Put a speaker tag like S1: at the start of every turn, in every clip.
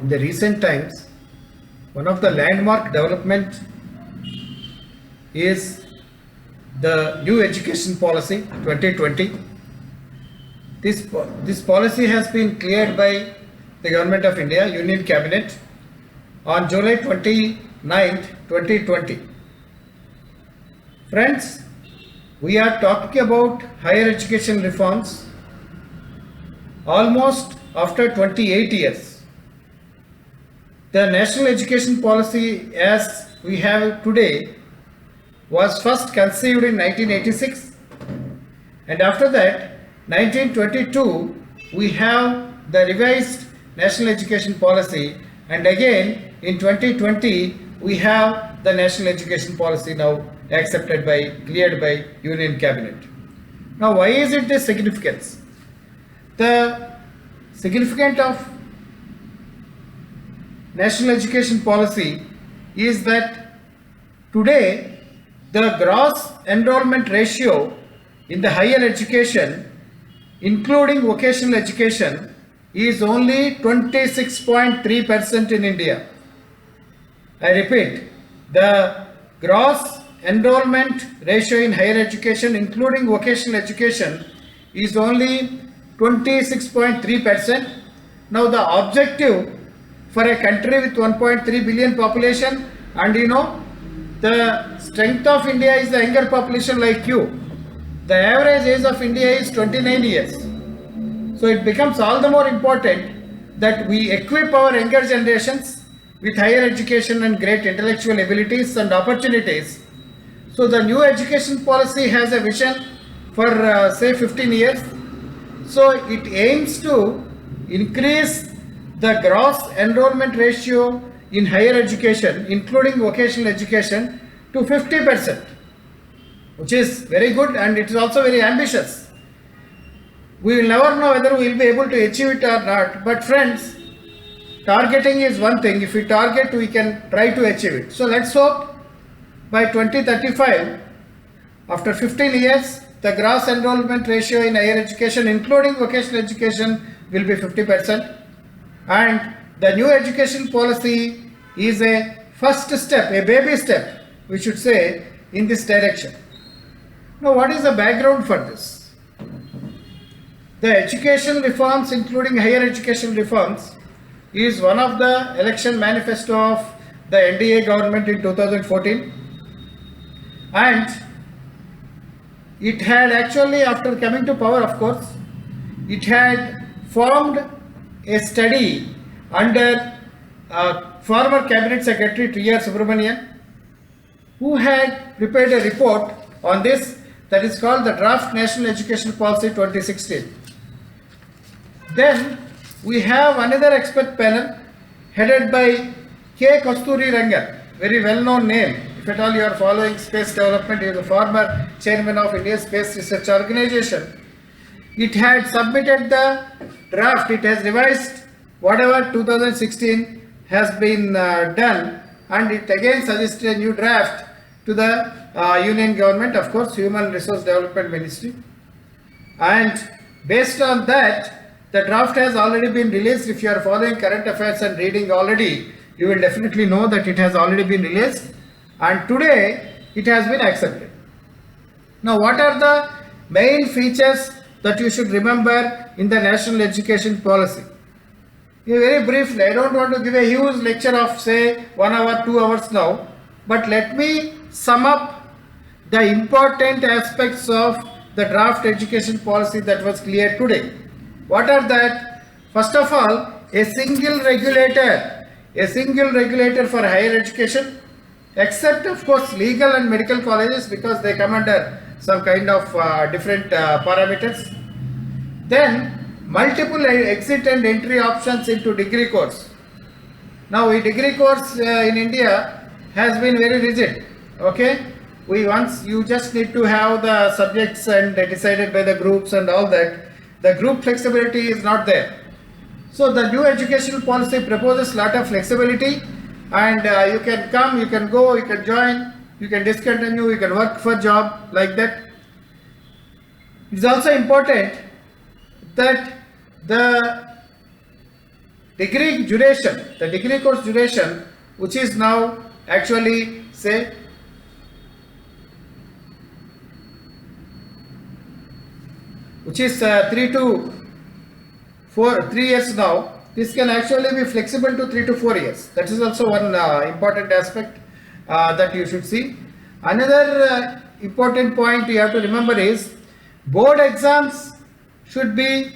S1: In the recent times, one of the landmark development is the new education policy 2020. This policy has been cleared by the Government of India, Union Cabinet, on July 29th, 2020. Friends, we are talking about higher education reforms almost after 28 years. The national education policy as we have today was first conceived in 1986, and after that 1922 we have the revised national education policy, and again in 2020 we have the national education policy now accepted by, cleared by Union Cabinet. Now why is it the significance? The significance of national education policy is that today the gross enrollment ratio in the higher education, including vocational education, is only 26.3% in India. I repeat, the gross enrollment ratio in higher education, including vocational education, is only 26.3%. Now the objective for a country with 1.3 billion population, and the strength of India is the younger population like you. The average age of India is 29 years. So it becomes all the more important that we equip our younger generations with higher education and great intellectual abilities and opportunities. So the new education policy has a vision for say 15 years. So it aims to increase the gross enrollment ratio in higher education, including vocational education, to 50%, which is very good, and it is also very ambitious. We will never know whether we will be able to achieve it or not, but friends, targeting is one thing. If we target, we can try to achieve it. So let's hope by 2035, after 15 years, the gross enrollment ratio in higher education, including vocational education, will be 50%. And the new education policy is a first step, a baby step, we should say, in this direction. Now, what is the background for this? The education reforms, including higher education reforms, is one of the election manifesto of the NDA government in 2014. And it had actually, after coming to power, of course, it had formed a study under former Cabinet Secretary T.R. Subramanian, who had prepared a report on this that is called the Draft National Education Policy 2016. Then we have another expert panel headed by K. Kasturi Rangan, very well-known name. If at all you are following space development, he is the former chairman of India's Space Research Organization. It had submitted the draft, it has revised whatever 2016 has been done, and it again suggested a new draft to the Union Government, of course, Human Resource Development Ministry. And based on that, the draft has already been released. If you are following current affairs and reading already, you will definitely know that it has already been released, and today it has been accepted. Now, what are the main features that you should remember in the national education policy? Very briefly, I don't want to give a huge lecture of say 1 hour, 2 hours now, but let me sum up the important aspects of the draft education policy that was cleared today. What are that? First of all, a single regulator for higher education, except of course legal and medical colleges, because they come under some kind of different parameters. Then multiple exit and entry options into degree course. Now, a degree course in India has been very rigid. Okay, you just need to have the subjects and decided by the groups and all that. The group flexibility is not there. So the new education policy proposes lot of flexibility, and you can come, you can go, you can join, you can discontinue, you can work for job like that. It is also important that the degree duration, the degree course duration, which is now actually say which is 3 years now. This can actually be flexible to 3 to 4 years. That is also one important aspect that you should see. Another important point you have to remember is board exams should be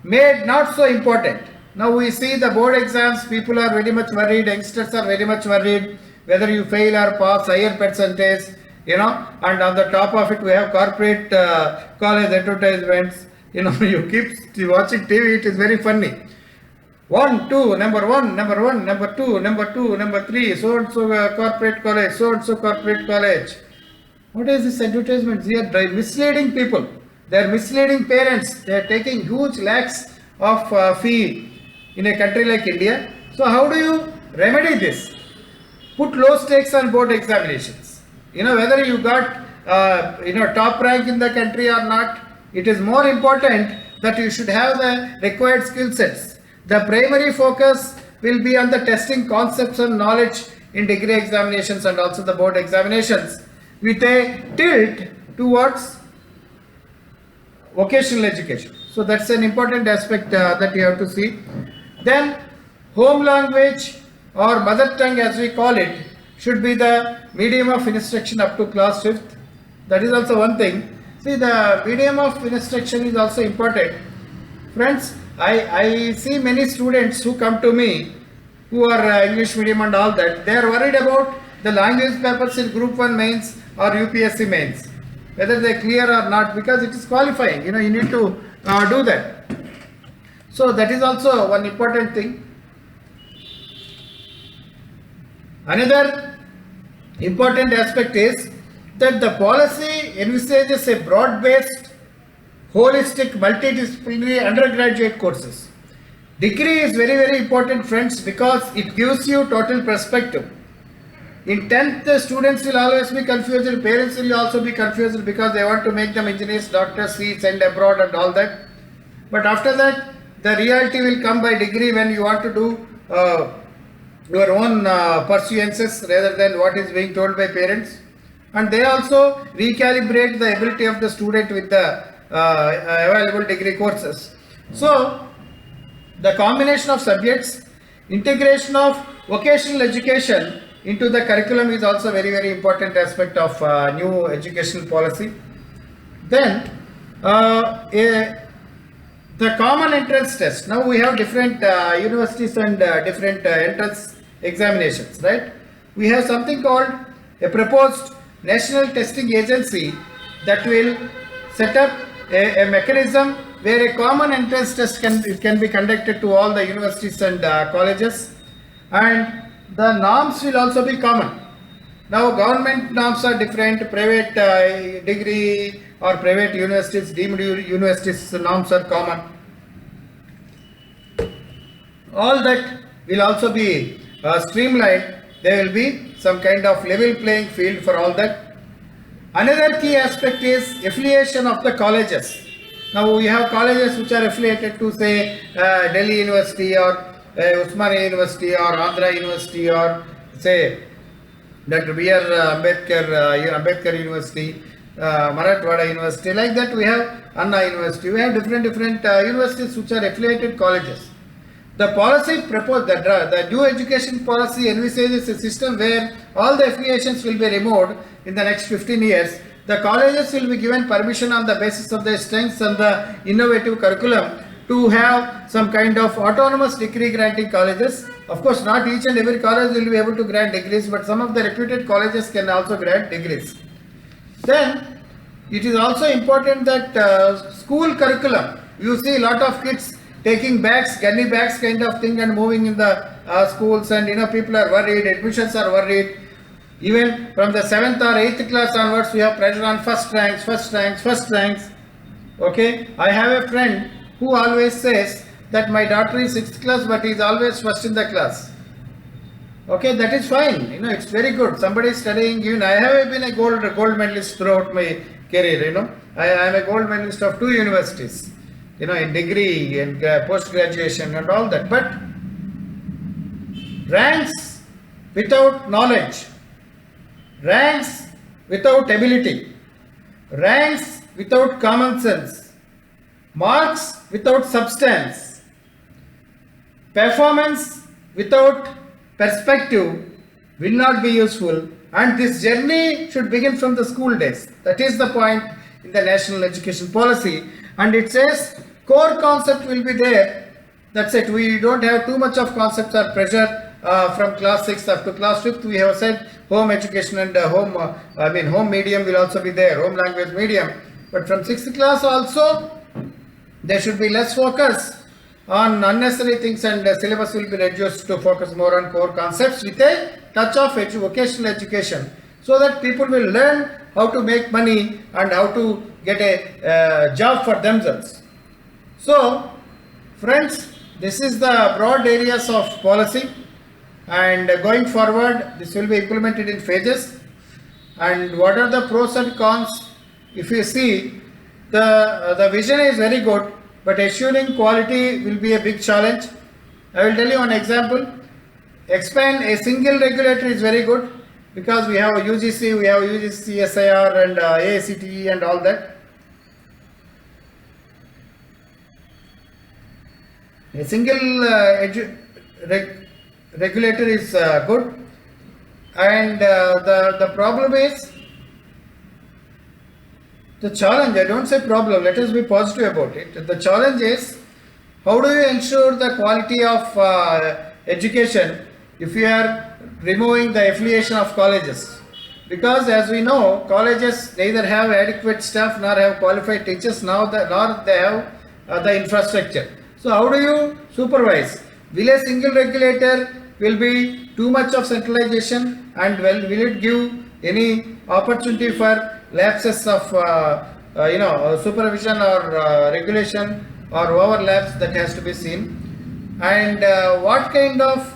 S1: made not so important. Now we see the board exams, people are very much worried, youngsters are very much worried whether you fail or pass, higher percentage, and on the top of it we have corporate college advertisements. You keep watching TV, it is very funny. Number one, number two, number three, so and so corporate college, so and so corporate college. What is this advertisement? They are misleading people. They are misleading parents. They are taking huge lakhs of fee in a country like India. So how do you remedy this? Put low stakes on board examinations. Whether you got top rank in the country or not, it is more important that you should have the required skill sets. The primary focus will be on the testing concepts and knowledge in degree examinations and also the board examinations, with a tilt towards vocational education. So that's an important aspect that you have to see. Then home language or mother tongue, as we call it, should be the medium of instruction up to class 5th. That is also one thing. See, the medium of instruction is also important. Friends, I see many students who come to me who are English medium and all that. They are worried about the language papers in Group 1 mains or UPSC mains, whether they clear or not, because it is qualifying. You need to do that. So that is also one important thing. Another important aspect is that the policy envisages a broad-based, holistic, multidisciplinary undergraduate courses. Degree is very, very important, friends, because it gives you total perspective. In 10th, the students will always be confused, parents will also be confused because they want to make them engineers, doctors, send abroad and all that. But after that, the reality will come by degree when you want to do your own pursuances rather than what is being told by parents. And they also recalibrate the ability of the student with the available degree courses. So, the combination of subjects, integration of vocational education into the curriculum is also very, very important aspect of new educational policy. Then, the common entrance test. Now we have different universities and different entrance examinations, right? We have something called a proposed national testing agency that will set up a mechanism where a common entrance test can be conducted to all the universities and colleges, and the norms will also be common. Now government norms are different, private degree or private universities, deemed universities norms are common. All that will also be streamlined. There will be some kind of level playing field for all that. Another key aspect is affiliation of the colleges. Now we have colleges which are affiliated to say Delhi University or Usmania University or Andhra University or say Dr. B.R. Ambedkar University, Marathwada University. Like that we have Anna University. We have different universities which are affiliated colleges. The policy proposed, the new education policy envisages a system where all the affiliations will be removed in the next 15 years. The colleges will be given permission on the basis of their strengths and the innovative curriculum to have some kind of autonomous degree granting colleges. Of course, not each and every college will be able to grant degrees, but some of the reputed colleges can also grant degrees. Then, it is also important that school curriculum, you see a lot of kids taking bags, gunny bags kind of thing and moving in the schools, and people are worried, admissions are worried. Even from the 7th or 8th class onwards, we have pressure on first ranks. Okay, I have a friend who always says that my daughter is 6th class but he is always first in the class. Okay, that is fine, it's very good. Somebody is studying, even I have been a gold medalist throughout my career, I am a gold medalist of 2 universities, in degree and post-graduation and all that. But ranks without knowledge, ranks without ability, ranks without common sense, marks without substance, performance without perspective will not be useful, and this journey should begin from the school days. That is the point in the national education policy, and it says core concept will be there. That's it. We don't have too much of concepts or pressure from class 6 up to class 5th. We have said home education and home medium will also be there, home language medium. But from 6th class also, there should be less focus on unnecessary things, and the syllabus will be reduced to focus more on core concepts with a touch of vocational education, so that people will learn how to make money and how to get a job for themselves. So, friends, this is the broad areas of policy, and going forward this will be implemented in phases. And what are the pros and cons? If you see, the vision is very good, but assuring quality will be a big challenge. I will tell you one example. Expand a single regulator is very good, because we have UGC, we have UGC, SIR and AICTE and all that. A single regulator is good, and the problem is, the challenge, I don't say problem, let us be positive about it. The challenge is, how do you ensure the quality of education if you are removing the affiliation of colleges? Because as we know, colleges neither have adequate staff nor have qualified teachers, nor they have the infrastructure. So how do you supervise? Will a single regulator will be too much of centralization, and will it give any opportunity for lapses of supervision or regulation or overlaps? That has to be seen. And what kind of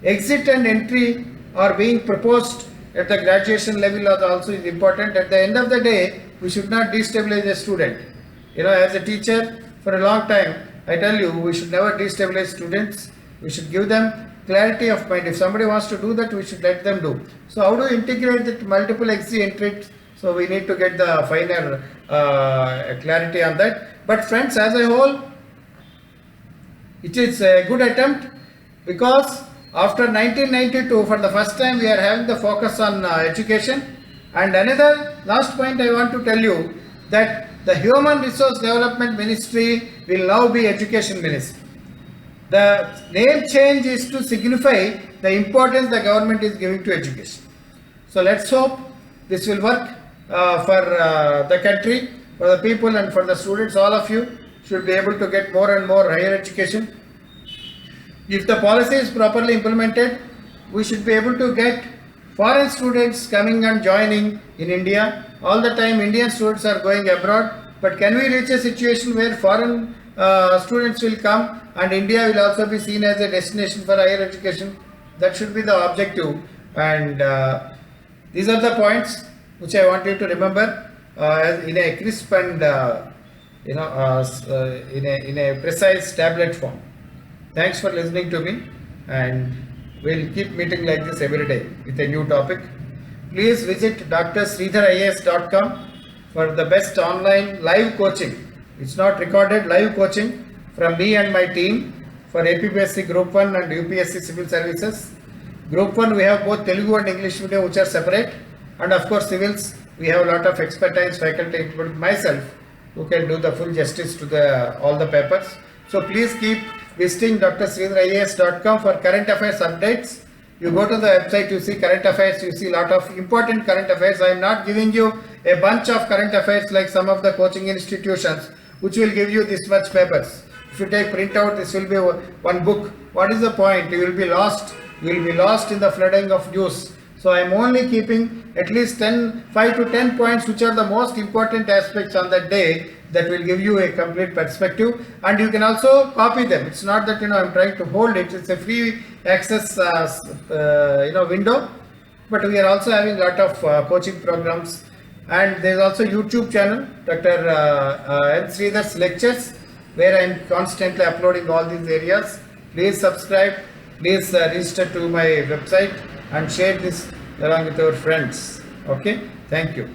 S1: exit and entry are being proposed at the graduation level also is important. At the end of the day, we should not destabilize a student. As a teacher for a long time, I tell you, we should never destabilize students. We should give them clarity of mind. If somebody wants to do that, we should let them do. So how do you integrate that multiple exit entries? So we need to get the finer clarity on that. But friends, as a whole, it is a good attempt, because after 1992, for the first time, we are having the focus on education. And another last point I want to tell you, that the Human Resource Development Ministry will now be Education Ministry. The name change is to signify the importance the government is giving to education. So let's hope this will work for the country, for the people and for the students. All of you should be able to get more and more higher education. If the policy is properly implemented, we should be able to get foreign students coming and joining in India. All the time Indian students are going abroad, but can we reach a situation where foreign students will come and India will also be seen as a destination for higher education? That should be the objective, and these are the points which I want you to remember in a crisp and in a precise tablet form. Thanks for listening to me, and we'll keep meeting like this every day with a new topic. Please visit drsridharias.com for the best online live coaching. It's not recorded, live coaching from me and my team for APPSC Group 1 and UPSC Civil Services. Group 1 we have both Telugu and English medium, which are separate, and of course civils we have a lot of expertise faculty, including myself, who can do the full justice to all the papers. So please keep visiting drsridharias.com for current affairs updates. You go to the website, you see current affairs, you see a lot of important current affairs. I am not giving you a bunch of current affairs like some of the coaching institutions, which will give you this much papers. If you take printout, this will be one book. What is the point? You will be lost. You will be lost in the flooding of news. So I am only keeping at least 5 to 10 points, which are the most important aspects on that day, that will give you a complete perspective, and you can also copy them. It's not that I am trying to hold it. It's a free access window, but we are also having a lot of coaching programs, and there is also YouTube channel, Dr. N. Sridhar's lectures, where I am constantly uploading all these areas. Please subscribe, please register to my website and share this along with your friends. Okay, thank you.